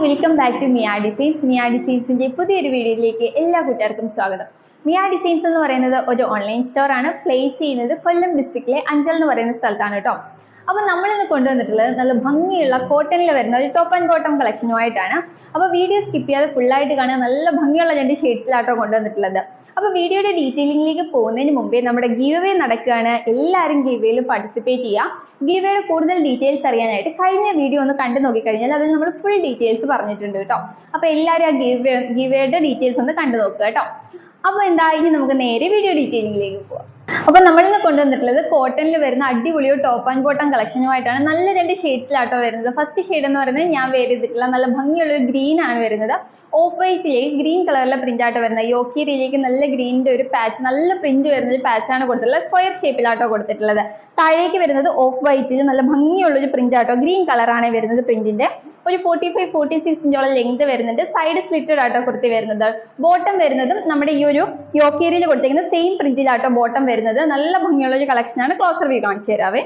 Welcome back to Mia designs. Mia ഡിസൈൻസിന്റെ പുതിയൊരു വീഡിയോയിലേക്ക് എല്ലാ കൂട്ടുകാർക്കും സ്വാഗതം. മിയ ഡിസൈൻസ് എന്ന് പറയുന്നത് ഒരു ഓൺലൈൻ സ്റ്റോർ ആണ്. പ്ലേസ് ചെയ്യുന്നത് കൊല്ലം ഡിസ്ട്രിക്റ്റിലെ അഞ്ചൽ എന്ന് പറയുന്ന സ്ഥലത്താണ് കേട്ടോ. അപ്പോൾ നമ്മളിന്ന് കൊണ്ടുവന്നിട്ടുള്ളത് നല്ല ഭംഗിയുള്ള കോട്ടണിൽ വരുന്ന ഒരു ടോപ്പ് ആൻഡ് ബോട്ടം കളക്ഷനുമായിട്ടാണ്. അപ്പോൾ വീഡിയോ സ്കിപ്പ് ചെയ്യാതെ ഫുള്ളായിട്ട് കാണാൻ നല്ല ഭംഗിയുള്ള രണ്ട് ഷെയ്ഡ്സിലാട്ടോ കൊണ്ടുവന്നിട്ടുള്ളത്. അപ്പോൾ വീഡിയോയുടെ ഡീറ്റെയിലിംഗിലേക്ക് പോകുന്നതിന് മുമ്പേ നമ്മുടെ ഗീവ് അവേ നടക്കുകയാണ്. എല്ലാവരും ഗീവ് അവേയിൽ പാർട്ടിസിപ്പേറ്റ് ചെയ്യാം. ഗീവ് അവേയുടെ കൂടുതൽ ഡീറ്റെയിൽസ് അറിയാനായിട്ട് കഴിഞ്ഞ വീഡിയോ ഒന്ന് കണ്ടു നോക്കിക്കഴിഞ്ഞാൽ അതിൽ നമ്മൾ ഫുൾ ഡീറ്റെയിൽസ് പറഞ്ഞിട്ടുണ്ട് കേട്ടോ. അപ്പോൾ എല്ലാവരും ആ ഗീവ് അവേയുടെ ഡീറ്റെയിൽസ് ഒന്ന് കണ്ടു നോക്കുക കേട്ടോ. അപ്പോൾ എന്തായാലും നമുക്ക് നേരെ വീഡിയോ ഡീറ്റെയിലിംഗിലേക്ക് പോവാം. അപ്പോൾ നമ്മളിന്ന് കൊണ്ടുവന്നിട്ടുള്ളത് കോട്ടണിൽ വരുന്ന അടിപൊളിയോ ടോപ്പ് ആൻഡ് ബോട്ടം കളക്ഷനുമായിട്ടാണ്. നല്ല രണ്ട് ഷെയ്ഡ്സിലാട്ടോ വരുന്നത്. ഫസ്റ്റ് ഷെയ്ഡ് എന്ന് പറയുന്നത് ഞാൻ വെയർ ചെയ്തിട്ടുള്ള നല്ല ഭംഗിയുള്ള ഗ്രീൻ ആണ് വരുന്നത്. ഓഫ് വൈറ്റിലേക്ക് ഗ്രീൻ കളറിലെ പ്രിന്റ് ആട്ടോ വരുന്നത്. യോക്കിയരിയിലേക്ക് നല്ല ഗ്രീനിന്റെ ഒരു പാച്ച്, നല്ല പ്രിന്റ് വരുന്ന ഒരു പാച്ചാണ് കൊടുത്തിട്ടുള്ളത്. സ്ക്വയർ ഷേപ്പിലാട്ടോ കൊടുത്തിട്ടുള്ളത്. താഴേക്ക് വരുന്നത് ഓഫ് വൈറ്റിൽ നല്ല ഭംഗിയുള്ള ഒരു പ്രിന്റ് ആട്ടോ, ഗ്രീൻ കളറാണ് വരുന്നത്. പ്രിന്റിന്റെ ഒരു 45-46 ഇഞ്ചോളം ലെങ്ത് വരുന്നുണ്ട്. സൈഡ് സ്ലിറ്റഡ് ആട്ടോ കൊടുത്തി വരുന്നത്. ബോട്ടം വരുന്നതും നമ്മുടെ ഈ ഒരു യോക്കിയരിയിൽ കൊടുത്തിരിക്കുന്ന സെയിം പ്രിന്റിലാട്ടോ ബോട്ടം വരുന്നത്. നല്ല ഭംഗിയുള്ള ഒരു കളക്ഷനാണ്. ക്ലോസർ വ്യൂ കാണിച്ചു തരാവേ.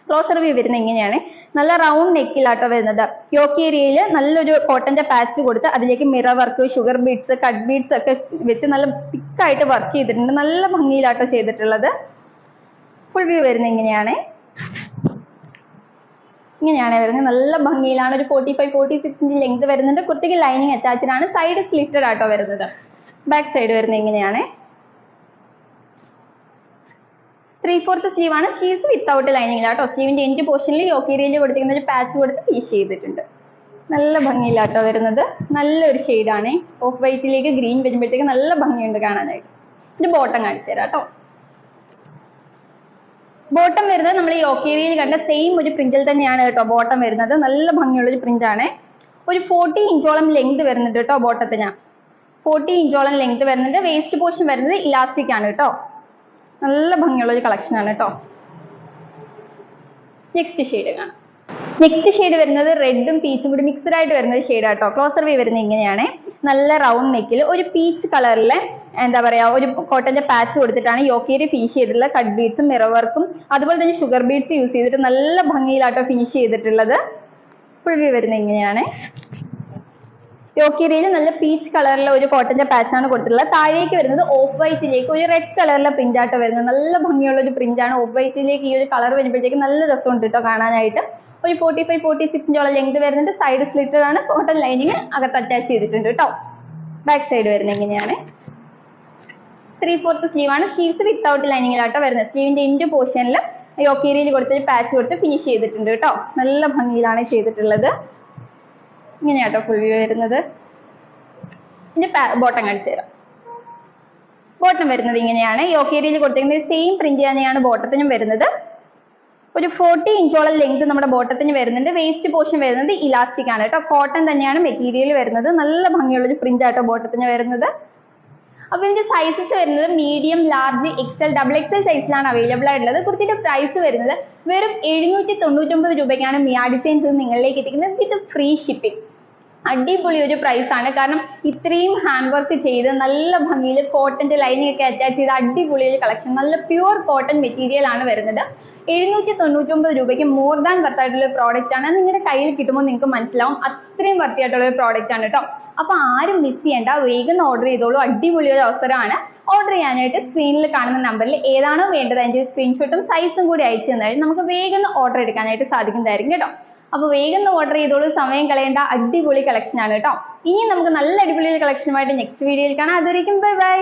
ക്ലോസർ വ്യൂ വരുന്നത് ഇങ്ങനെയാണ്. നല്ല റൗണ്ട് നെക്കിലാട്ടോ വരുന്നത്. യോക്ക് ഏരിയയിൽ നല്ലൊരു കോട്ടന്റെ പാച്ച് കൊടുത്ത് അതിലേക്ക് mirror work, sugar beads, cut beads ഒക്കെ വെച്ച് നല്ല തിക്കായിട്ട് വർക്ക് ചെയ്തിട്ടുണ്ട്. നല്ല ഭംഗിയിലാട്ടോ ചെയ്തിട്ടുള്ളത്. ഫുൾ വ്യൂ വരുന്നത് ഇങ്ങനെയാണ്. വരുന്നത്. നല്ല ഭംഗിയിലാണ്. ഒരു 45-46 ഇഞ്ച് ലെങ്ത് വരുന്നുണ്ട്. കുർത്തിക്ക് ലൈനിങ് അറ്റാച്ച്ഡ് ആണ്. സൈഡ് സ്ലിറ്റഡ് ആട്ടോ വരുന്നത്. ബാക്ക് സൈഡ് വരുന്നത് ഇങ്ങനെയാണ്. 3/4 സ്ലീവ് ആണ്. സ്ലീവ്സ് വിത്തൗട്ട് ലൈനിങ്ങിലാട്ടോ. സ്ലീവിന്റെ എൻഡ് പോർഷനിൽ യോക്ക് ഏരിയയിൽ കൊടുത്തിരിക്കുന്ന ഒരു പാച്ച് കൊടുത്ത് ഫിനിഷ് ചെയ്തിട്ടുണ്ട്. നല്ല ഭംഗിയിലാട്ടോ വരുന്നത്. നല്ലൊരു ഷെയ്ഡാണ്. ഓഫ് വൈറ്റിലേക്ക് ഗ്രീൻ വരുമ്പോഴത്തേക്ക് നല്ല ഭംഗിയുണ്ട് കാണാനായിട്ട്. ഇതിന്റെ ബോട്ടം കാണിച്ചു തരാം കേട്ടോ. ബോട്ടം വരുന്നത് നമ്മൾ യോക്ക് ഏരിയയിൽ കണ്ട സെയിം ഒരു പ്രിന്റിൽ തന്നെയാണ് കേട്ടോ ബോട്ടം വരുന്നത്. നല്ല ഭംഗിയുള്ള ഒരു പ്രിന്റ് ആണ്. ഒരു 40 ഇഞ്ചോളം ലെങ്ത് വരുന്നുണ്ട് കേട്ടോ ബോട്ടത്തിന്. 40 ഇഞ്ചോളം ലെങ്ത് വരുന്നുണ്ട്. വേസ്റ്റ് പോർഷൻ വരുന്നത് ഇലാസ്റ്റിക് ആണ് കേട്ടോ. നല്ല ഭംഗിയുള്ള ഒരു കളക്ഷൻ ആണ് കേട്ടോ. നെക്സ്റ്റ് ഷെയ്ഡ് കാണാം. നെക്സ്റ്റ് ഷെയ്ഡ് വരുന്നത് റെഡും പീച്ചും കൂടി മിക്സ്ഡ് ആയിട്ട് വരുന്ന ഒരു ഷെയ്ഡ് ആട്ടോ. ക്ലോസർ വ്യൂ വരുന്നത് ഇങ്ങനെയാണ്. നല്ല റൗണ്ട് നെക്കിൽ ഒരു പീച്ച് കളറിലെ എന്താ പറയാ ഒരു കോട്ടന്റെ പാച്ച് കൊടുത്തിട്ടാണ് യോക്കേരി ഫിനിഷ് ചെയ്തിട്ടുള്ള. കട്ട് ബീഡ്സും മിറർ വർക്കും അതുപോലെ തന്നെ ഷുഗർ ബീഡ്സ് യൂസ് ചെയ്തിട്ട് നല്ല ഭംഗിയിലാട്ടോ ഫിനിഷ് ചെയ്തിട്ടുള്ളത്. ഫുൾ വ്യൂ വരുന്നത് ഇങ്ങനെയാണ്. യോക്കേരിയിൽ നല്ല പീച്ച് കളറിലെ ഒരു കോട്ടന്റെ പാച്ചാണ് കൊടുത്തിട്ടുള്ളത്. താഴേക്ക് വരുന്നത് ഓഫ് വൈറ്റിലേക്ക് ഒരു റെഡ് കളറിലെ പ്രിന്റ് ആട്ടോ വരുന്നത്. നല്ല ഭംഗിയുള്ള ഒരു പ്രിന്റ് ആണ്. ഓഫ് വൈറ്റിലേക്ക് ഈ ഒരു കളർ വരുമ്പോഴത്തേക്ക് നല്ല രസമുണ്ട് കേട്ടോ കാണാനായിട്ട്. ഒരു 45-46 ഇഞ്ചോളം ലെങ്ത് വരുന്നുണ്ട്. സൈഡ് സ്ലിറ്റഡ് ആണ്. കോട്ടൺ ലൈനിങ് അകത്ത് അറ്റാച്ച് ചെയ്തിട്ടുണ്ട് കേട്ടോ. ബാക്ക് സൈഡ് വരുന്നത് ഇങ്ങനെയാണ്. 3/4 സ്ലീവ് ആണ്. സ്ലീവ്സ് വിത്തൗട്ട് ലൈനിങ്ങിലാട്ടോ വരുന്നത്. സ്ലീവിന്റെ എൻഡ് പോർഷനിൽ യോക്കേരിയിൽ കൊടുത്തൊരു പാച്ച് കൊടുത്ത് ഫിനിഷ് ചെയ്തിട്ടുണ്ട് കേട്ടോ. നല്ല ഭംഗിയിലാണ് ചെയ്തിട്ടുള്ളത്. ഇങ്ങനെയാട്ടോ ഫുൾ വ്യൂ വരുന്നത്. ഇതിന്റെ ബോട്ടം കാണിച്ചു തരാം. ബോട്ടം വരുന്നത് ഇങ്ങനെയാണ്. യോക്ക് ഏരിയയിൽ കൊടുത്തിരിക്കുന്നത് സെയിം പ്രിന്റ് തന്നെയാണ് ബോട്ടത്തിനും വരുന്നത്. ഒരു 40 ഇഞ്ചോളം ലെങ്ത് നമ്മുടെ ബോട്ടത്തിന് വരുന്നുണ്ട്. വേസ്റ്റ് പോർഷൻ വരുന്നത് ഇലാസ്റ്റിക് ആണ് കേട്ടോ. കോട്ടൺ തന്നെയാണ് മെറ്റീരിയൽ വരുന്നത്. നല്ല ഭംഗിയുള്ള ഒരു പ്രിന്റ് ആട്ടോ ബോട്ടത്തിന് വരുന്നത്. അപ്പോൾ ഇതിന്റെ സൈസസ് വരുന്നത് മീഡിയം, ലാർജ്, എക്സൽ, XXL സൈസിലാണ് അവൈലബിൾ ആയിട്ടുള്ളത്. കുർത്തിയുടെ പ്രൈസ് വരുന്നത് വെറും 799 രൂപയ്ക്കാണ് മിയ ഡിസൈൻസ് നിങ്ങളിലേക്ക് എത്തിക്കുന്നത് വിത്ത് ഫ്രീ ഷിപ്പിംഗ്. അടിപൊളി ഒരു പ്രൈസ് ആണ്. കാരണം ഇത്രയും ഹാൻഡ് വർക്ക് ചെയ്ത് നല്ല ഭംഗിയിൽ കോട്ടന്റെ ലൈനിങ് ഒക്കെ അറ്റാച്ച് ചെയ്ത് അടിപൊളി ഒരു കളക്ഷൻ. നല്ല പ്യുവർ കോട്ടൺ മെറ്റീരിയൽ ആണ് വരുന്നത്. 799 രൂപയ്ക്ക് മോർ ദാൻ വർത്ത് ആയിട്ടുള്ള പ്രോഡക്റ്റ് ആണ്. നിങ്ങളുടെ കയ്യിൽ കിട്ടുമ്പോൾ നിങ്ങൾക്ക് മനസ്സിലാവും അത്രയും വർത്തി ആയിട്ടുള്ള ഒരു പ്രോഡക്റ്റ് ആണ് കേട്ടോ. അപ്പൊ ആരും മിസ് ചെയ്യേണ്ട, വേഗം ഓർഡർ ചെയ്തോളൂ. അടിപൊളി ഒരു അവസരമാണ്. ഓർഡർ ചെയ്യാനായിട്ട് സ്ക്രീനിൽ കാണുന്ന നമ്പറിൽ ഏതാണോ വേണ്ടത് അതിന്റെ സ്ക്രീൻഷോട്ടും സൈസും കൂടി അയച്ചു തന്നാൽ നമുക്ക് വേഗം ഓർഡർ എടുക്കാനായിട്ട് സാധിക്കുന്നതായിരിക്കും കേട്ടോ. അപ്പോൾ വേഗം ഓർഡർ ചെയ്തോളൂ. സമയം കളയേണ്ട അടിപൊളി കളക്ഷൻ ആണ് കേട്ടോ. ഇനി നമുക്ക് നല്ല അടിപൊളി കളക്ഷനുമായിട്ട് നെക്സ്റ്റ് വീഡിയോയിൽ കാണാം. അതുവരെയും ബൈ ബൈ.